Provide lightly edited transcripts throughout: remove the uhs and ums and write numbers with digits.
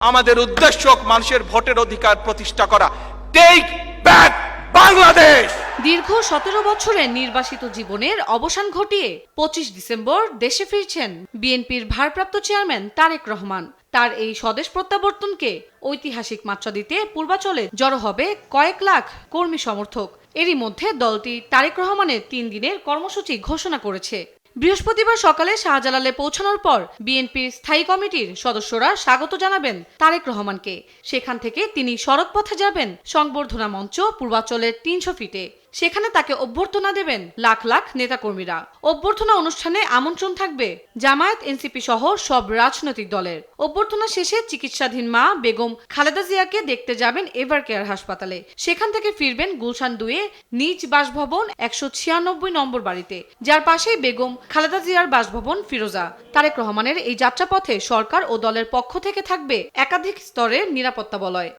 আমাদের উদ্দেশ্য মানুষের ভোটের অধিকার প্রতিষ্ঠা করা। Take back Bangladesh. দীর্ঘ 17 বছরের নির্বাসিত জীবনের অবসান ঘটিয়ে 25 ডিসেম্বর দেশে ফিরছেন বিএনপির ভারপ্রাপ্ত চেয়ারম্যান তারেক রহমান। তার এই স্বদেশ প্রত্যাবর্তনকে ঐতিহাসিক মাত্রা দিতে পূর্বাচলে জড়ো হবে কয়েক লাখ কর্মী সমর্থক। এরই মধ্যে দলটি তারেক রহমানের 3 দিনের কর্মসূচি ঘোষণা করেছে। বৃহস্পতিবার সকালে শাহজালালে পৌঁছানোর পর বিএনপির স্থায়ী কমিটির সদস্যরা স্বাগত জানাবেন তারেক রহমানকে। সেখান থেকে তিনি সড়কপথে যাবেন সংবর্ধনা মঞ্চ পূর্বাচলের 300 ফিটে। সেখানে তাকে অভ্যর্থনা দেবেন লাখ লাখ নেতাকর্মীরা। অভ্যর্থনা অনুষ্ঠানে আমন্ত্রণ থাকবে জামায়াত, এনসিপি সহ সব রাজনৈতিক দলের। অভ্যর্থনা শেষে চিকিৎসাধীন মা বেগম খালেদা জিয়াকে দেখতে যাবেন এভার কেয়ার হাসপাতালে। সেখান থেকে ফিরবেন গুলশান 2-এ নিজ বাসভবন 196 নম্বর বাড়িতে, যার পাশেই বেগম খালেদা জিয়ার বাসভবন ফিরোজা। তারেক রহমানের এই যাত্রাপথে সরকার ও দলের পক্ষ থেকে থাকবে একাধিক স্তরের নিরাপত্তা বলয়।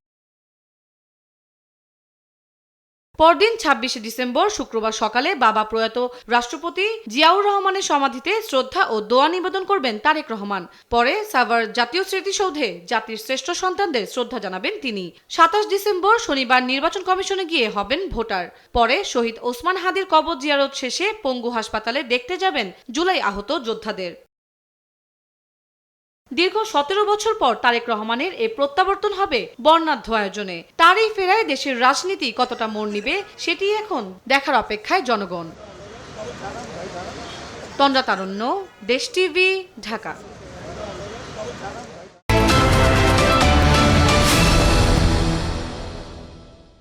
পরদিন 26 ডিসেম্বর শুক্রবার সকালে বাবা প্রয়াত রাষ্ট্রপতি জিয়াউর রহমানের সমাধিতে শ্রদ্ধা ও দোয়া নিবেদন করবেন তারেক রহমান। পরে সাভার জাতীয় স্মৃতিসৌধে জাতির শ্রেষ্ঠ সন্তানদের শ্রদ্ধা জানাবেন তিনি। 27 ডিসেম্বর শনিবার নির্বাচন কমিশনে গিয়ে হবেন ভোটার। পরে শহীদ ওসমান হাদির কবর জিয়ারত শেষে পঙ্গু হাসপাতালে দেখতে যাবেন জুলাই আহত যোদ্ধাদের। দীর্ঘ 17 বছর পর তারেক রহমানের এই প্রত্যাবর্তন হবে বর্ণাঢ্য আয়োজনে। তার এই ফেরায় দেশের রাজনীতি কতটা মোড় নিবে সেটি এখন দেখার অপেক্ষায় জনগণ। তন্দ্রা তারণ্য, দেশ টিভি, ঢাকা।